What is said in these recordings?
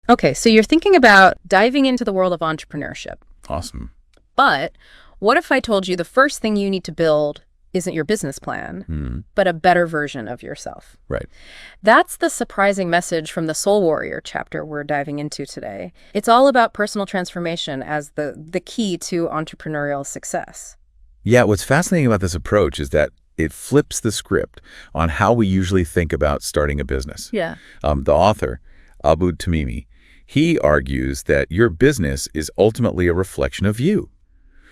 Okay, so you're thinking about diving into the world of entrepreneurship. Awesome. But what if I told you the first thing you need to build isn't your business plan, but a better version of yourself? Right. That's the surprising message from the Soul Warrior chapter we're diving into today. It's all about personal transformation as the key to entrepreneurial success. Yeah, what's fascinating about this approach is that it flips the script on how we usually think about starting a business. Yeah. The author, Abbood Tamimi, he argues that your business is ultimately a reflection of you.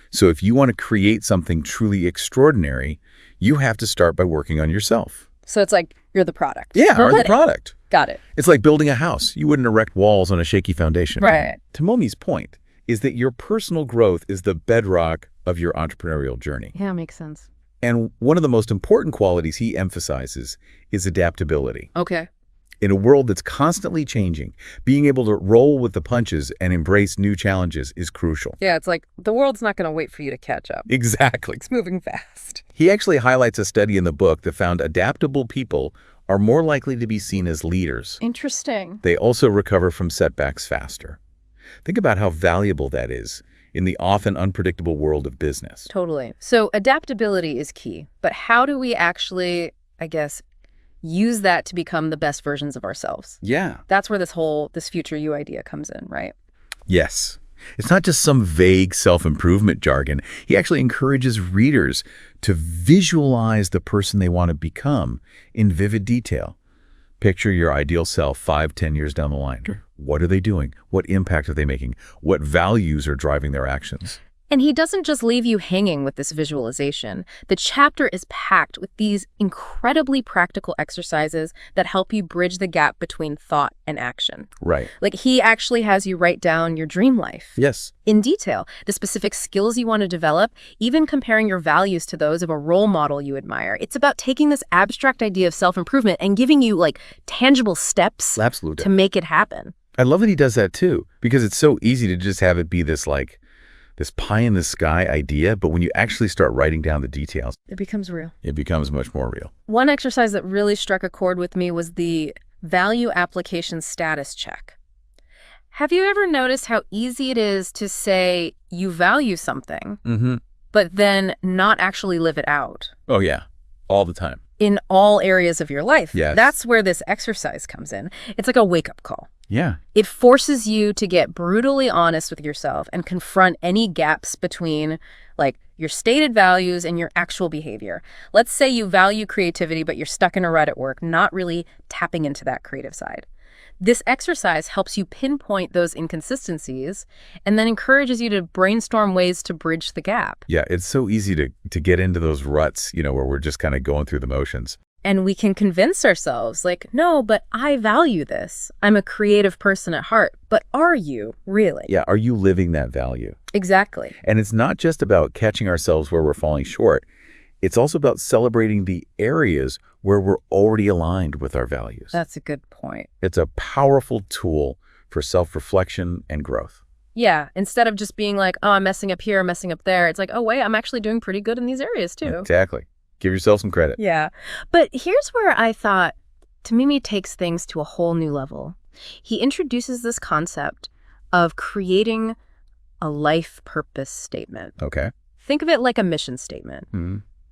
So if you want to create something truly extraordinary, you have to start by working on yourself. So it's like you're the product. Yeah, or the product. Got it. It's like building a house. You wouldn't erect walls on a shaky foundation. Right. Tamimi's point is that your personal growth is the bedrock of your entrepreneurial journey. Yeah, makes sense. And one of the most important qualities he emphasizes is adaptability. Okay. In a world that's constantly changing, being able to roll with the punches and embrace new challenges is crucial. Yeah, it's like the world's not going to wait for you to catch up. Exactly. It's moving fast. He actually highlights a study in the book that found adaptable people are more likely to be seen as leaders. Interesting. They also recover from setbacks faster. Think about how valuable that is in the often unpredictable world of business. Totally. So adaptability is key, but how do we actually, I guess, use that to become the best versions of ourselves? Yeah. That's where this future you idea comes in, right? Yes. It's not just some vague self-improvement jargon. He actually encourages readers to visualize the person they want to become in vivid detail. Picture your ideal self 5-10 years down the line. What are they doing? What impact are they making? What values are driving their actions? And he doesn't just leave you hanging with this visualization. The chapter is packed with these incredibly practical exercises that help you bridge the gap between thought and action. Right. Like he actually has you write down your dream life. Yes. In detail, the specific skills you want to develop, even comparing your values to those of a role model you admire. It's about taking this abstract idea of self-improvement and giving you like tangible steps Absolutely. to make it happen. I love that he does that too, because it's so easy to just have it be this pie in the sky idea, but when you actually start writing down the details, It becomes real. it becomes much more real. One exercise that really struck a chord with me was the value application status check. Have you ever noticed how easy it is to say you value something, but then not actually live it out? Oh yeah, all the time. In all areas of your life. Yes. That's where this exercise comes in. It's like a wake-up call. Yeah. It forces you to get brutally honest with yourself and confront any gaps between like your stated values and your actual behavior. Let's say you value creativity, but you're stuck in a rut at work, not really tapping into that creative side. This exercise helps you pinpoint those inconsistencies and then encourages you to brainstorm ways to bridge the gap. Yeah, it's so easy to get into those ruts, where we're just kind of going through the motions. And we can convince ourselves, like, no, but I value this. I'm a creative person at heart. But are you really? Yeah, are you living that value? Exactly. And it's not just about catching ourselves where we're falling short. It's also about celebrating the areas where we're already aligned with our values. That's a good point. It's a powerful tool for self-reflection and growth. Yeah, instead of just being like, oh, I'm messing up here, I'm messing up there. It's like, oh, wait, I'm actually doing pretty good in these areas too. Exactly. Give yourself some credit. Yeah. But here's where I thought Tamimi takes things to a whole new level. He introduces this concept of creating a life purpose statement. Okay. Think of it like a mission statement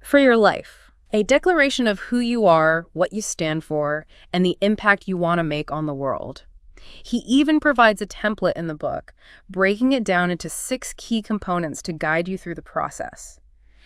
for your life. A declaration of who you are, what you stand for, and the impact you want to make on the world. He even provides a template in the book, breaking it down into 6 key components to guide you through the process.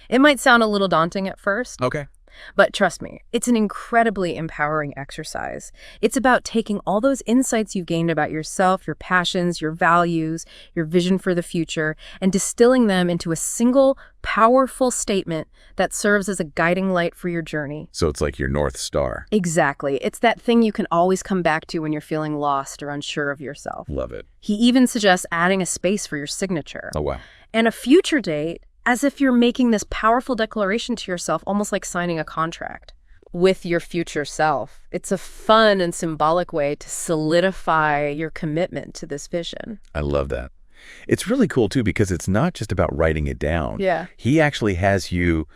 It might sound a little daunting at first. Okay. But trust me, it's an incredibly empowering exercise. It's about taking all those insights you've gained about yourself, your passions, your values, your vision for the future, and distilling them into a single, powerful statement that serves as a guiding light for your journey. So it's like your North Star. Exactly. It's that thing you can always come back to when you're feeling lost or unsure of yourself. Love it. He even suggests adding a space for your signature. Oh, wow. And a future date, as if you're making this powerful declaration to yourself, almost like signing a contract with your future self. It's a fun and symbolic way to solidify your commitment to this vision. I love that. It's really cool, too, because it's not just about writing it down. Yeah. He actually has you,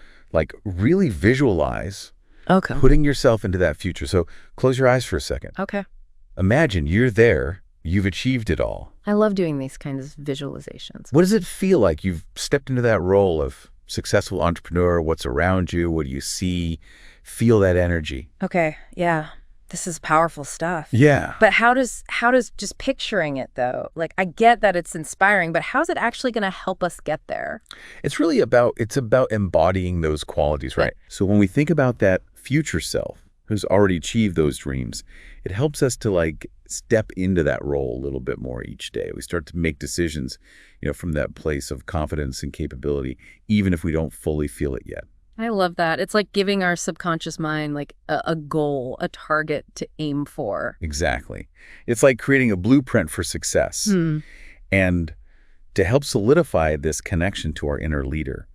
really visualize Okay. putting yourself into that future. So close your eyes for a second. Okay. Imagine you're there You've achieved it all. I love doing these kinds of visualizations. What does it feel like? You've stepped into that role of successful entrepreneur. What's around you? What do you see? Feel that energy. Okay, yeah. This is powerful stuff. Yeah. But how does just picturing it though? Like I get that it's inspiring, but how's it actually going to help us get there? It's about embodying those qualities, right? So when we think about that future self who's already achieved those dreams, it helps us to like step into that role a little bit more each day. We start to make decisions, from that place of confidence and capability, even if we don't fully feel it yet. I love that. It's like giving our subconscious mind like a goal, a target to aim for. Exactly. It's like creating a blueprint for success. And to help solidify this connection to our inner leader,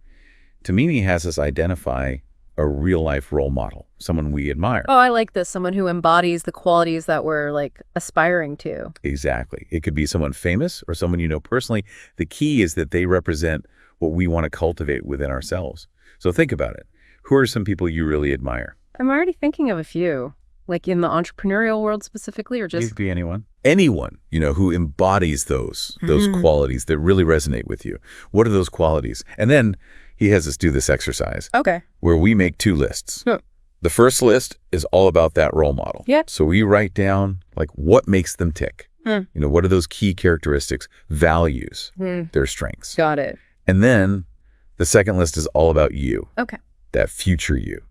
Tamimi has us identify a real-life role model, someone we admire. Oh, I like this. Someone who embodies the qualities that we're like aspiring to. Exactly. It could be someone famous or someone you know personally. The key is that they represent what we want to cultivate within ourselves. So think about it. Who are some people you really admire? I'm already thinking of a few, like in the entrepreneurial world specifically, or It just could be anyone. Anyone, who embodies those qualities that really resonate with you. What are those qualities? And then he has us do this exercise okay. where we make 2 lists. Huh. The first list is all about that role model. Yeah. So we write down like what makes them tick. What are those key characteristics, values, their strengths. Got it. And then the second list is all about you. Okay. That future you.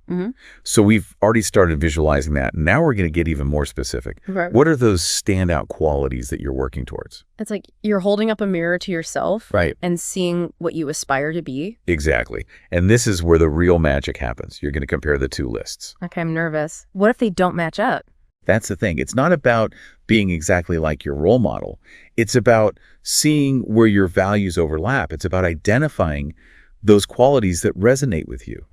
So we've already started visualizing that. Now we're going to get even more specific. Right. What are those standout qualities that you're working towards? It's like you're holding up a mirror to yourself Right. and seeing what you aspire to be. Exactly. And this is where the real magic happens. You're going to compare the 2 lists. Okay, I'm nervous. What if they don't match up? That's the thing. It's not about being exactly like your role model. It's about seeing where your values overlap. It's about identifying those qualities that resonate with you.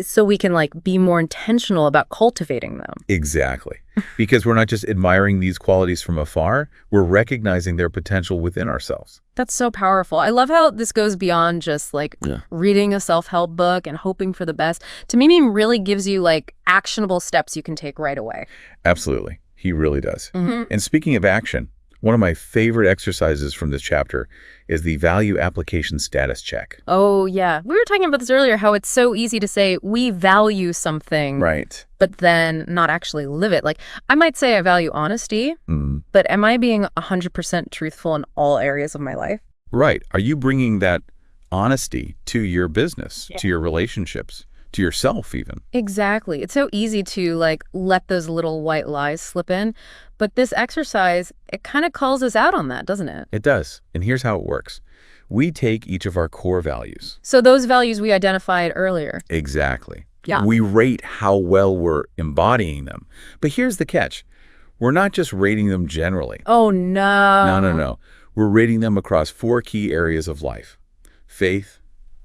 So we can like be more intentional about cultivating them. Exactly. Because we're not just admiring these qualities from afar, we're recognizing their potential within ourselves. That's so powerful. I love how this goes beyond just like reading a self-help book and hoping for the best. Tamimi really gives you like actionable steps you can take right away. Absolutely. He really does. And speaking of action, one of my favorite exercises from this chapter is the value application status check. Oh, yeah. We were talking about this earlier, how it's so easy to say we value something, Right. but then not actually live it. Like I might say I value honesty, but am I being 100% truthful in all areas of my life? Right. Are you bringing that honesty to your business, to your relationships, to yourself even? Exactly. It's so easy to like let those little white lies slip in. But this exercise, it kind of calls us out on that, doesn't it? It does. And here's how it works. We take each of our core values. So those values we identified earlier. Exactly. Yeah. We rate how well we're embodying them. But here's the catch. We're not just rating them generally. Oh, no. No. We're rating them across 4 key areas of life: faith,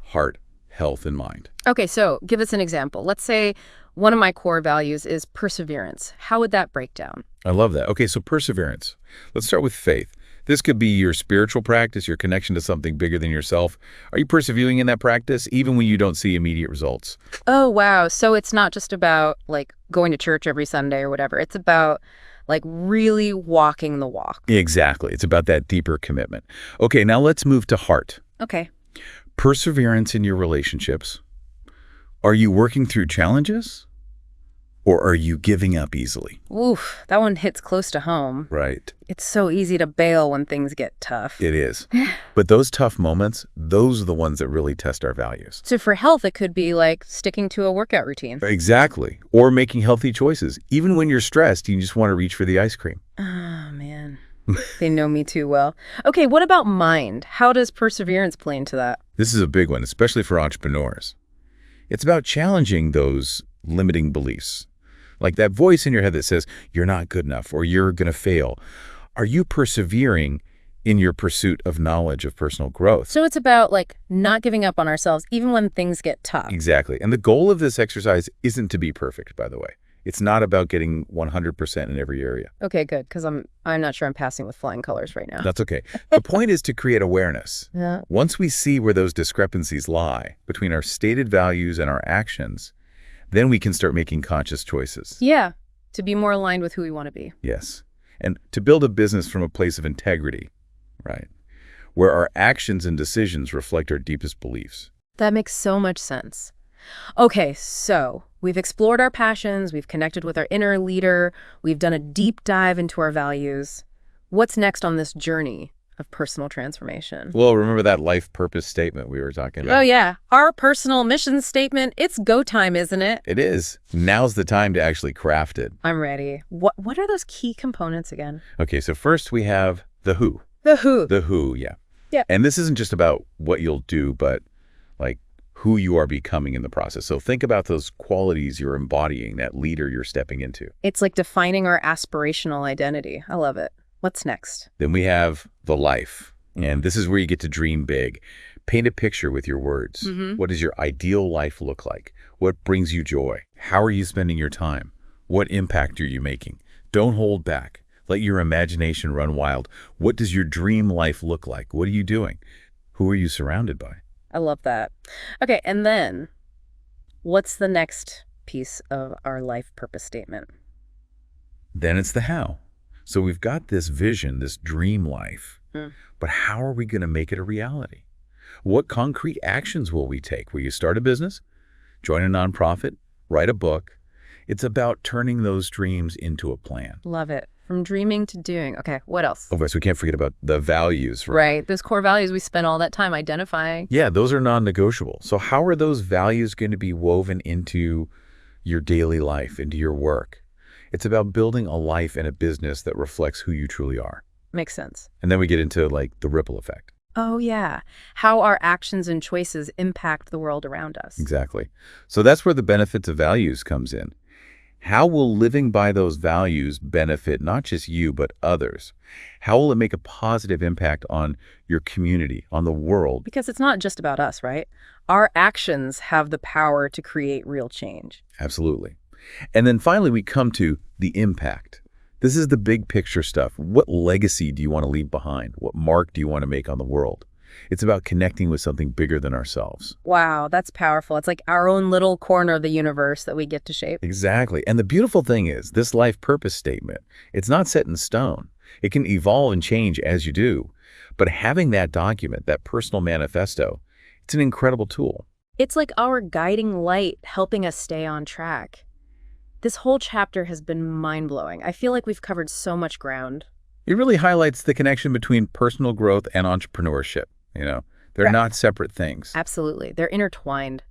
heart, health, and mind. Okay, so give us an example. Let's say one of my core values is perseverance. How would that break down? I love that. Okay, so perseverance. Let's start with faith. This could be your spiritual practice, your connection to something bigger than yourself. Are you persevering in that practice even when you don't see immediate results? Oh, wow. So it's not just about like going to church every Sunday or whatever. It's about like really walking the walk. Exactly. It's about that deeper commitment. Okay, now let's move to heart. Okay. Perseverance in your relationships. Are you working through challenges? Or are you giving up easily? Oof, that one hits close to home. Right. It's so easy to bail when things get tough. It is. But those tough moments, those are the ones that really test our values. So for health, it could be like sticking to a workout routine. Exactly. Or making healthy choices. Even when you're stressed, you just want to reach for the ice cream. Oh, man. They know me too well. Okay, what about mind? How does perseverance play into that? This is a big one, especially for entrepreneurs. It's about challenging those limiting beliefs. Like that voice in your head that says, you're not good enough or you're going to fail. Are you persevering in your pursuit of knowledge, of personal growth? So it's about like not giving up on ourselves even when things get tough. Exactly. And the goal of this exercise isn't to be perfect, by the way. It's not about getting 100% in every area. Okay, good, because I'm not sure I'm passing with flying colors right now. That's okay. The point is to create awareness. Yeah. Once we see where those discrepancies lie between our stated values and our actions, then we can start making conscious choices. Yeah, to be more aligned with who we want to be. Yes. and to build a business from a place of integrity, right? Where our actions and decisions reflect our deepest beliefs. That makes so much sense. Okay, so we've explored our passions, we've connected with our inner leader, we've done a deep dive into our values. What's next on this journey of personal transformation? Well, remember that life purpose statement we were talking about? Oh, yeah. Our personal mission statement. It's go time, isn't it? It is. Now's the time to actually craft it. I'm ready. What are those key components again? Okay, so first we have the who. The who. The who, yeah. Yeah. And this isn't just about what you'll do, but like who you are becoming in the process. So think about those qualities you're embodying, that leader you're stepping into. It's like defining our aspirational identity. I love it. What's next? Then we have the life. And this is where you get to dream big. Paint a picture with your words. What does your ideal life look like? What brings you joy? How are you spending your time? What impact are you making? Don't hold back. Let your imagination run wild. What does your dream life look like? What are you doing? Who are you surrounded by? I love that. Okay, and then what's the next piece of our life purpose statement? Then it's the how. So we've got this vision, this dream life, but how are we going to make it a reality? What concrete actions will we take? Will you start a business, join a nonprofit, write a book? It's about turning those dreams into a plan. Love it. From dreaming to doing. Okay, what else? Of course, we can't forget about the values, right? Right, those core values we spent all that time identifying. Yeah, those are non-negotiable. So how are those values going to be woven into your daily life, into your work? It's about building a life and a business that reflects who you truly are. Makes sense. And then we get into like the ripple effect. Oh, yeah. How our actions and choices impact the world around us. Exactly. So that's where the benefits of values comes in. How will living by those values benefit not just you, but others? How will it make a positive impact on your community, on the world? Because it's not just about us, right? Our actions have the power to create real change. Absolutely. And then finally, we come to the impact. This is the big picture stuff. What legacy do you want to leave behind? What mark do you want to make on the world? It's about connecting with something bigger than ourselves. Wow, that's powerful. It's like our own little corner of the universe that we get to shape. Exactly. And the beautiful thing is, this life purpose statement, it's not set in stone. It can evolve and change as you do. But having that document, that personal manifesto, it's an incredible tool. It's like our guiding light helping us stay on track. This whole chapter has been mind-blowing. I feel like we've covered so much ground. It really highlights the connection between personal growth and entrepreneurship. They're not separate things. Absolutely. They're intertwined.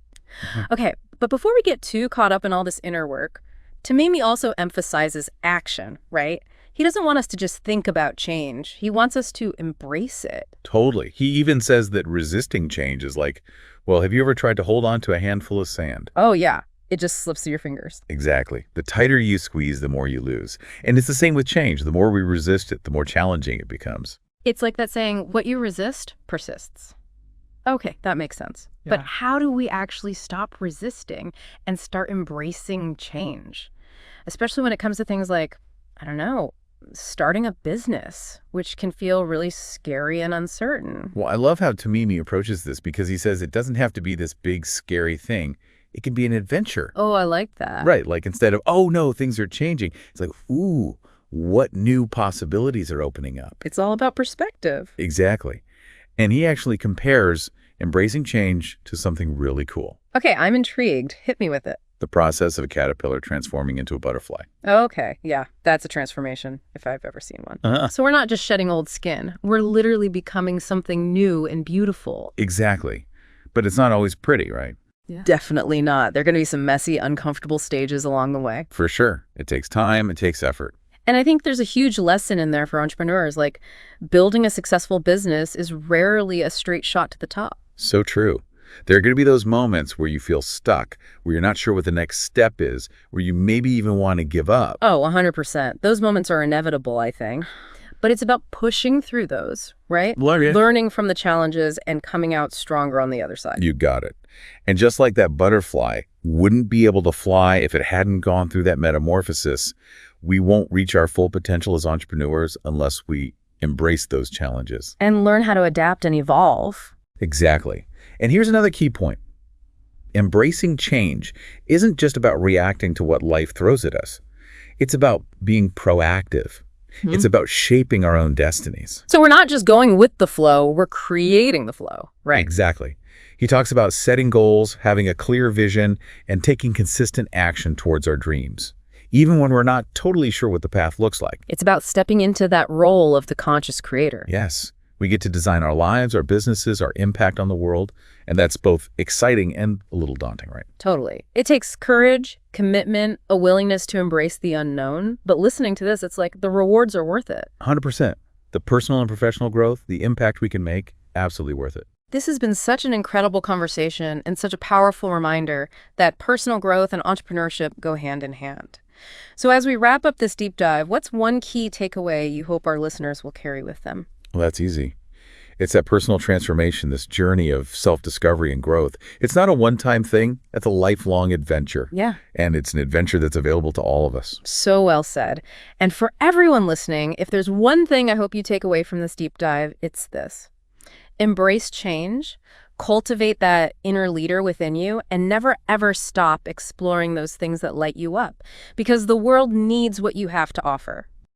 Okay, but before we get too caught up in all this inner work, Tamimi also emphasizes action, right? He doesn't want us to just think about change. He wants us to embrace it. Totally. He even says that resisting change is like, well, have you ever tried to hold on to a handful of sand? Oh, yeah. It just slips through your fingers. Exactly. The tighter you squeeze, the more you lose. And it's the same with change. The more we resist it, the more challenging it becomes. It's like that saying, what you resist persists. Okay, that makes sense. Yeah. But how do we actually stop resisting and start embracing change? Especially when it comes to things like, I don't know, starting a business, which can feel really scary and uncertain. Well, I love how Tamimi approaches this because he says it doesn't have to be this big, scary thing. It can be an adventure. Oh, I like that. Right. Like instead of, oh, no, things are changing. It's like, ooh, what new possibilities are opening up? It's all about perspective. Exactly. And he actually compares embracing change to something really cool. Okay, I'm intrigued. Hit me with it. The process of a caterpillar transforming into a butterfly. Okay, yeah, that's a transformation, if I've ever seen one. So we're not just shedding old skin. We're literally becoming something new and beautiful. Exactly. But it's not always pretty, right? Yeah. Definitely not. There are going to be some messy, uncomfortable stages along the way. For sure. It takes time. It takes effort. And I think there's a huge lesson in there for entrepreneurs. Like, building a successful business is rarely a straight shot to the top. So true. There are going to be those moments where you feel stuck, where you're not sure what the next step is, where you maybe even want to give up. Oh, 100%. Those moments are inevitable, I think. But it's about pushing through those, right? Learning from the challenges and coming out stronger on the other side. You got it. And just like that butterfly wouldn't be able to fly if it hadn't gone through that metamorphosis, we won't reach our full potential as entrepreneurs unless we embrace those challenges. And learn how to adapt and evolve. Exactly. And here's another key point. Embracing change isn't just about reacting to what life throws at us. It's about being proactive. It's about shaping our own destinies. So we're not just going with the flow, we're creating the flow, right? Exactly. He talks about setting goals, having a clear vision, and taking consistent action towards our dreams, even when we're not totally sure what the path looks like. It's about stepping into that role of the conscious creator. Yes, we get to design our lives, our businesses, our impact on the world, and that's both exciting and a little daunting, right? Totally. It takes courage, commitment, a willingness to embrace the unknown. But listening to this, it's like the rewards are worth it. 100%. The personal and professional growth, the impact we can make, absolutely worth it. This has been such an incredible conversation and such a powerful reminder that personal growth and entrepreneurship go hand in hand. So as we wrap up this deep dive, what's one key takeaway you hope our listeners will carry with them? Well, that's easy. It's that personal transformation, this journey of self-discovery and growth. It's not a one-time thing. It's a lifelong adventure. Yeah. And it's an adventure that's available to all of us. So well said. And for everyone listening, if there's one thing I hope you take away from this deep dive, it's this. Embrace change, cultivate that inner leader within you, and never ever stop exploring those things that light you up, because the world needs what you have to offer.